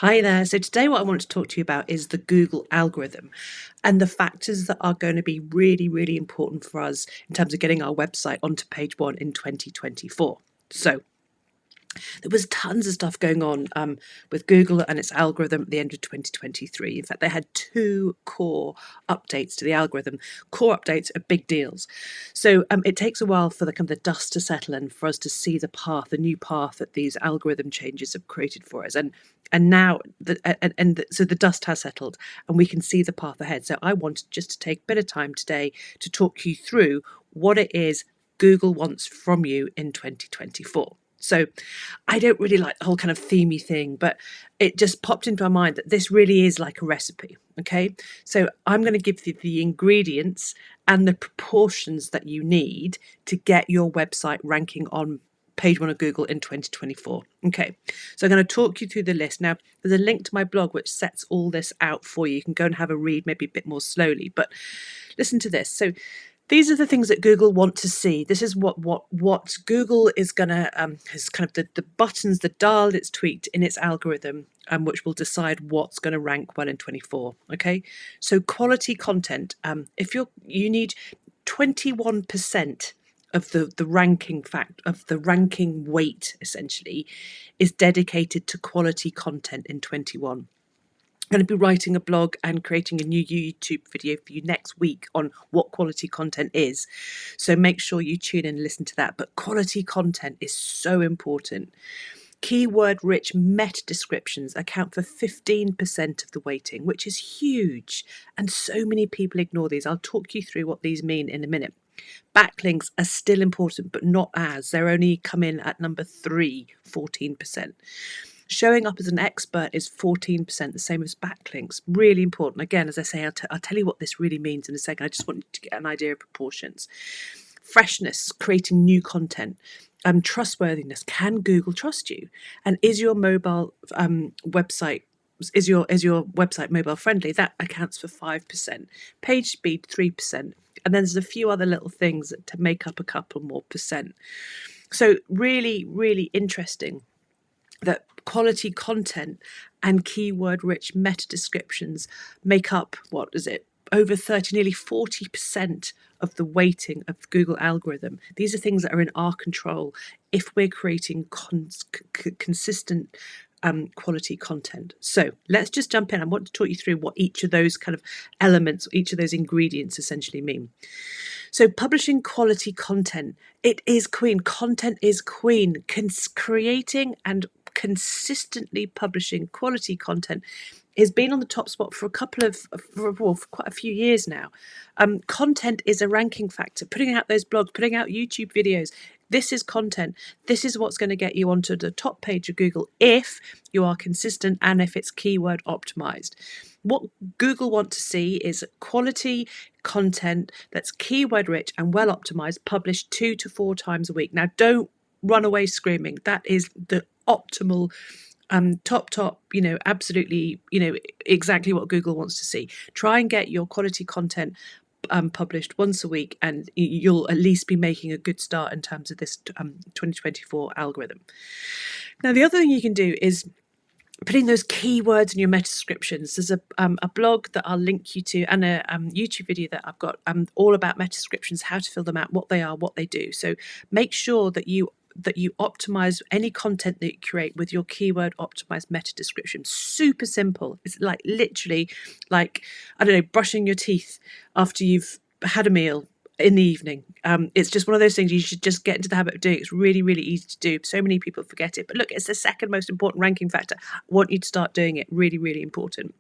Hi there. So today what I want to talk to you about is the Google algorithm and the factors that are going to be really, really important for us in terms of getting our website onto page one in 2024. So there was tons of stuff going on with Google and its algorithm at the end of 2023. In fact, they had two core updates to the algorithm. Core updates are big deals. So it takes a while for the dust to settle and for us to see the path, the new path that these algorithm changes have created for us. And now, so the dust has settled and we can see the path ahead. So I wanted just to take a bit of time today to talk you through what it is Google wants from you in 2024. So I don't really like the whole kind of themey thing, but it just popped into my mind that this really is like a recipe. Okay. So I'm going to give you the ingredients and the proportions that you need to get your website ranking on page one of Google in 2024. Okay. So I'm going to talk you through the list. Now, there's a link to my blog which sets all this out for you. You can go and have a read, maybe a bit more slowly, but listen to this. So these are the things that Google want to see. This is what Google is going to, is kind of the buttons, the dial it's tweaked in its algorithm, which will decide what's going to rank well in 24. Okay, so quality content. If you need 21% of the ranking weight essentially is dedicated to quality content in 21. I'm going to be writing a blog and creating a new YouTube video for you next week on what quality content is. So make sure you tune in and listen to that. But quality content is so important. Keyword-rich meta descriptions account for 15% of the weighting, which is huge. And so many people ignore these. I'll talk you through what these mean in a minute. Backlinks are still important, but not as. They're only come in at number 3, 14%. Showing up as an expert is 14%, the same as backlinks. Really important. Again, as I say, I'll tell you what this really means in a second. I just want you to get an idea of proportions. Freshness, creating new content. Trustworthiness, can Google trust you? And is your mobile website mobile friendly? That accounts for 5%. Page speed, 3%. And then there's a few other little things to make up a couple more percent. So really, really interesting that quality content and keyword-rich meta descriptions make up, over 30, nearly 40% of the weighting of the Google algorithm. These are things that are in our control if we're creating consistent quality content. So let's just jump in. I want to talk you through what each of those kind of elements, each of those ingredients essentially mean. So publishing quality content, it is queen. Content is queen. Creating and consistently publishing quality content has been on the top spot for quite a few years now. Content is a ranking factor. Putting out those blogs, putting out YouTube videos, this is content. This is what's going to get you onto the top page of Google if you are consistent and if it's keyword optimized. What Google want to see is quality content that's keyword rich and well optimized, published 2 to 4 times a week. Now, don't run away screaming. That is the optimal top, absolutely, exactly what Google wants to see. Try and get your quality content published once a week, and you'll at least be making a good start in terms of this 2024 algorithm. Now, the other thing you can do is putting those keywords in your meta descriptions. There's a blog that I'll link you to and a YouTube video that I've got all about meta descriptions, how to fill them out, what they are, what they do. So make sure that you optimize any content that you create with your keyword optimized meta description. Super simple. It's like literally like, I don't know, brushing your teeth after you've had a meal in the evening. It's just one of those things you should just get into the habit of doing. It's really, really easy to do. So many people forget it. But look, it's the second most important ranking factor. I want you to start doing it. Really, really important.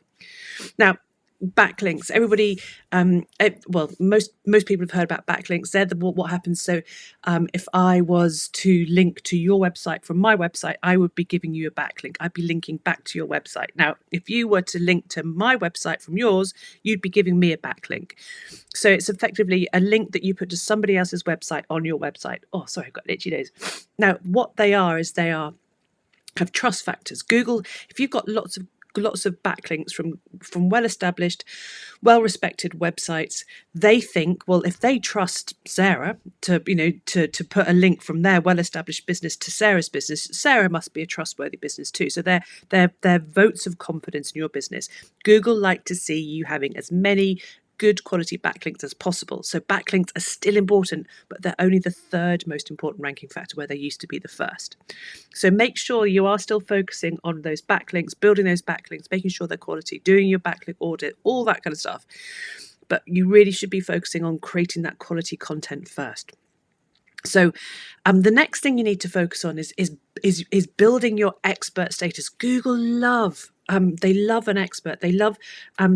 Now, backlinks. Everybody, most people have heard about backlinks. They're what happens. So if I was to link to your website from my website, I would be giving you a backlink. I'd be linking back to your website. Now, if you were to link to my website from yours, you'd be giving me a backlink. So it's effectively a link that you put to somebody else's website on your website. Oh, sorry, I've got itchy nose. Now, what they are is have trust factors. Google, if you've got lots of lots of backlinks from well-established, well-respected websites. They think, well, if they trust Sarah to put a link from their well-established business to Sarah's business, Sarah must be a trustworthy business too. So they're votes of confidence in your business. Google like to see you having as many good quality backlinks as possible. So backlinks are still important, but they're only the third most important ranking factor, where they used to be the first. So make sure you are still focusing on those backlinks, building those backlinks, making sure they're quality, doing your backlink audit, all that kind of stuff. But you really should be focusing on creating that quality content first. So the next thing you need to focus on is building your expert status. Google they love an expert. They love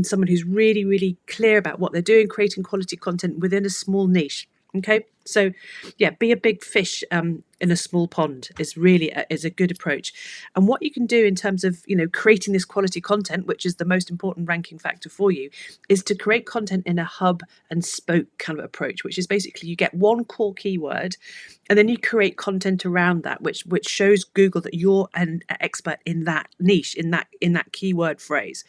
someone who's really, really clear about what they're doing, creating quality content within a small niche. Okay, so yeah, be a big fish in a small pond is a good approach. And what you can do in terms of creating this quality content, which is the most important ranking factor for you, is to create content in a hub and spoke kind of approach, which is basically you get one core keyword and then you create content around that, which shows Google that you're an expert in that niche, in that keyword phrase.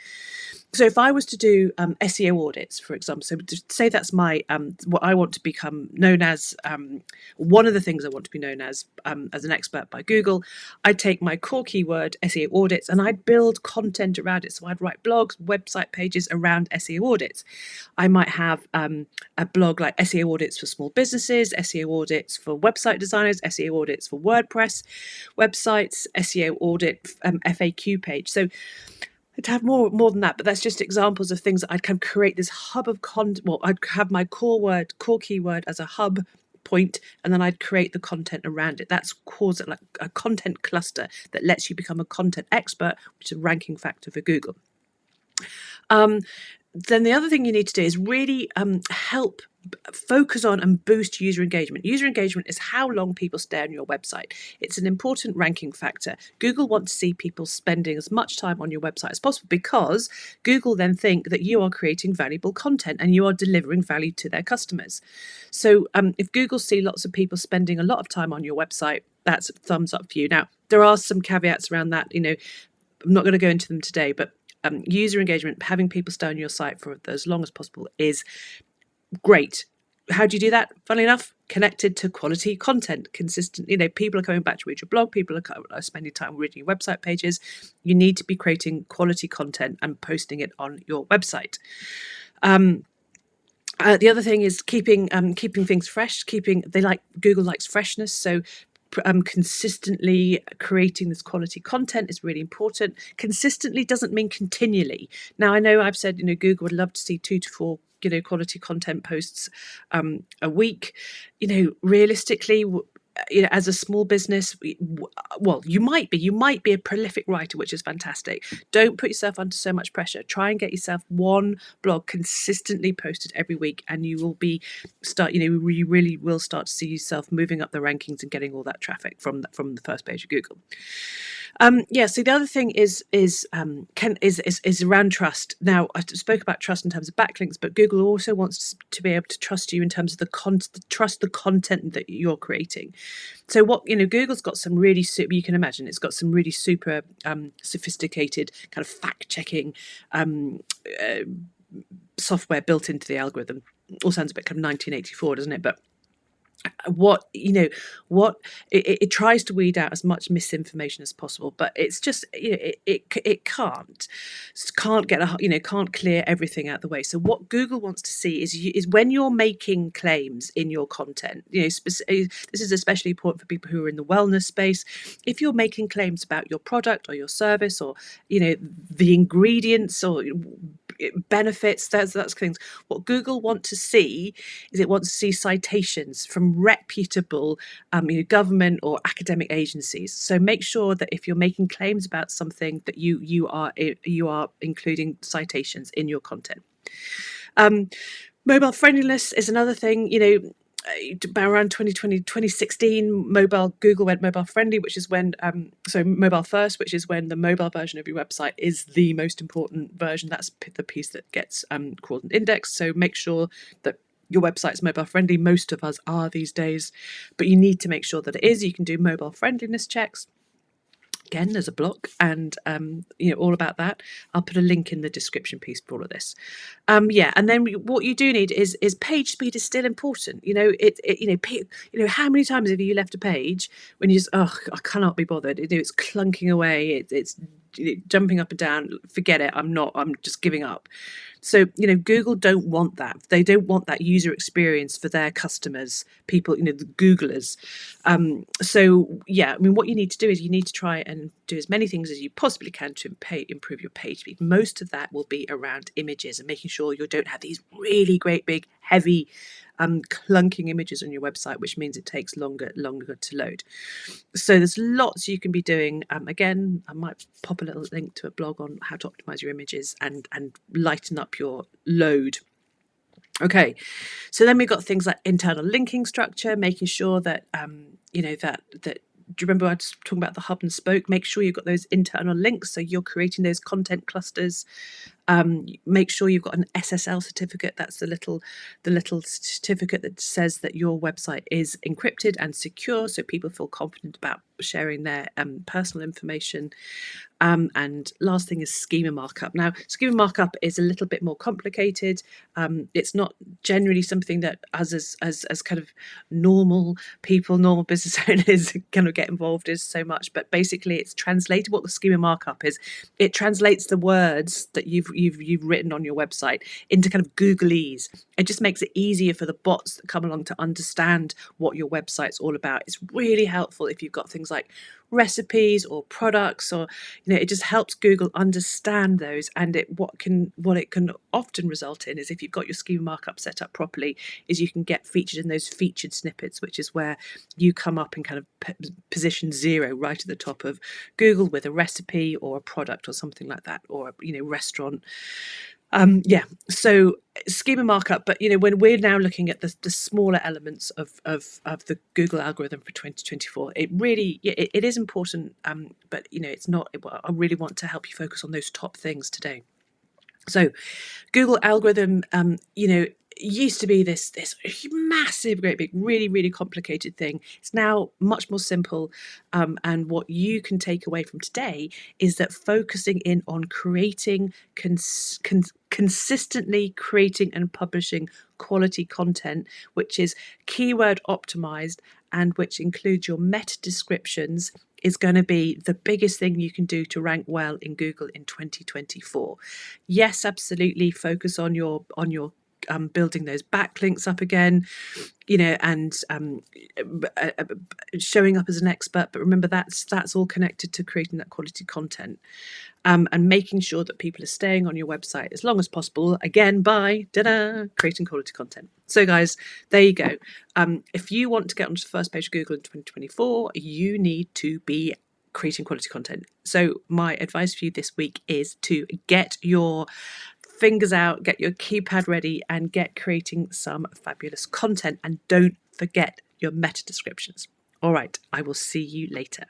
So if I was to do SEO audits, for example, so to say that's my what I want to become known as, one of the things I want to be known as an expert by Google, I'd take my core keyword SEO audits and I'd build content around it. So I'd write blogs, website pages around SEO audits. I might have a blog like SEO audits for small businesses, SEO audits for website designers, SEO audits for WordPress websites, SEO audit FAQ page. So to have more than that, but that's just examples of things that I'd kind of create this hub of content. Well, I'd have my core keyword as a hub point, and then I'd create the content around it. That's cause it like a content cluster that lets you become a content expert, which is a ranking factor for Google. Then the other thing you need to do is really help focus on and boost user engagement. User engagement is how long people stay on your website. It's an important ranking factor. Google wants to see people spending as much time on your website as possible, because Google then think that you are creating valuable content and you are delivering value to their customers. So if Google see lots of people spending a lot of time on your website, that's a thumbs up for you. Now, there are some caveats around that. I'm not going to go into them today, but user engagement, having people stay on your site for as long as possible, is great. How do you do that? Funnily enough, connected to quality content, consistent. People are coming back to read your blog. People are spending time reading your website pages. You need to be creating quality content and posting it on your website. The other thing is keeping things fresh. Google likes freshness, so consistently creating this quality content is really important. Consistently doesn't mean continually. Now, I know I've said Google would love to see 2 to 4 quality content posts a week. Realistically, as a small business, you might be a prolific writer, which is fantastic. Don't put yourself under so much pressure. Try and get yourself one blog consistently posted every week, and you will you really will start to see yourself moving up the rankings and getting all that traffic from the first page of Google. So the other thing is around trust. Now, I spoke about trust in terms of backlinks, but Google also wants to be able to trust you in terms of the content that you're creating. So Google's got some really super, you can imagine, it's got some really super sophisticated kind of fact-checking software built into the algorithm. All sounds a bit kind of 1984, doesn't it? But it tries to weed out as much misinformation as possible, but it's just it can't clear everything out the way. So what Google wants to see is when you're making claims in your content, this is especially important for people who are in the wellness space. If you're making claims about your product or your service, or the ingredients or benefits, that's things. What Google want to see is it wants to see citations from reputable government or academic agencies. So make sure that if you're making claims about something, that you are including citations in your content. Mobile friendliness is another thing. Around 2016, Google went mobile friendly, which is when mobile first, which is when the mobile version of your website is the most important version. That's the piece that gets crawled and indexed. So make sure that your website's mobile friendly. Most of us are these days, but you need to make sure that it is. You can do mobile friendliness checks. Again, there's a blog and all about that. I'll put a link in the description piece for all of this. And then what you do need is page speed is still important. How many times have you left a page when you just I cannot be bothered. It's clunking away. It's jumping up and down. Forget it. I'm just giving up. So, Google don't want that. They don't want that user experience for their customers, people, the Googlers. What you need to do is you need to try and do as many things as you possibly can to improve your page speed. Most of that will be around images and making sure you don't have these really great, big, heavy, clunking images on your website, which means it takes longer to load. So there's lots you can be doing. Again, I might pop a little link to a blog on how to optimize your images and lighten up your load. Okay, so then we've got things like internal linking structure, making sure that do you remember I was talking about the hub and spoke? Make sure you've got those internal links, so you're creating those content clusters. Make sure you've got an SSL certificate. That's the little certificate that says that your website is encrypted and secure, so people feel confident about sharing their personal information. And last thing is schema markup. Now, schema markup is a little bit more complicated. It's not generally something that us as kind of normal people, normal business owners kind of get involved in so much. But basically, it's translated. What the schema markup is, it translates the words that you've written on your website into kind of Googleese. It just makes it easier for the bots that come along to understand what your website's all about. It's really helpful if you've got things like recipes or products, or it just helps Google understand those. And what it can often result in is, if you've got your schema markup set up properly, is you can get featured in those featured snippets, which is where you come up in kind of position 0 right at the top of Google with a recipe or a product or something like that, or restaurant. So schema markup, but when we're now looking at the smaller elements of the Google algorithm for 2024, it really it is important, but it's not. I really want to help you focus on those top things today. So Google algorithm, used to be this massive, great big, really, really complicated thing. It's now much more simple. And what you can take away from today is that focusing in on creating, consistently creating and publishing quality content, which is keyword optimized and which includes your meta descriptions, is going to be the biggest thing you can do to rank well in Google in 2024. Yes, absolutely. Focus on your building those backlinks up again, and showing up as an expert. But remember, that's all connected to creating that quality content, and making sure that people are staying on your website as long as possible, again, by creating quality content. So guys, there you go. If you want to get onto the first page of Google in 2024, you need to be creating quality content. So my advice for you this week is to get your fingers out, get your keypad ready, and get creating some fabulous content. And don't forget your meta descriptions. All right, I will see you later.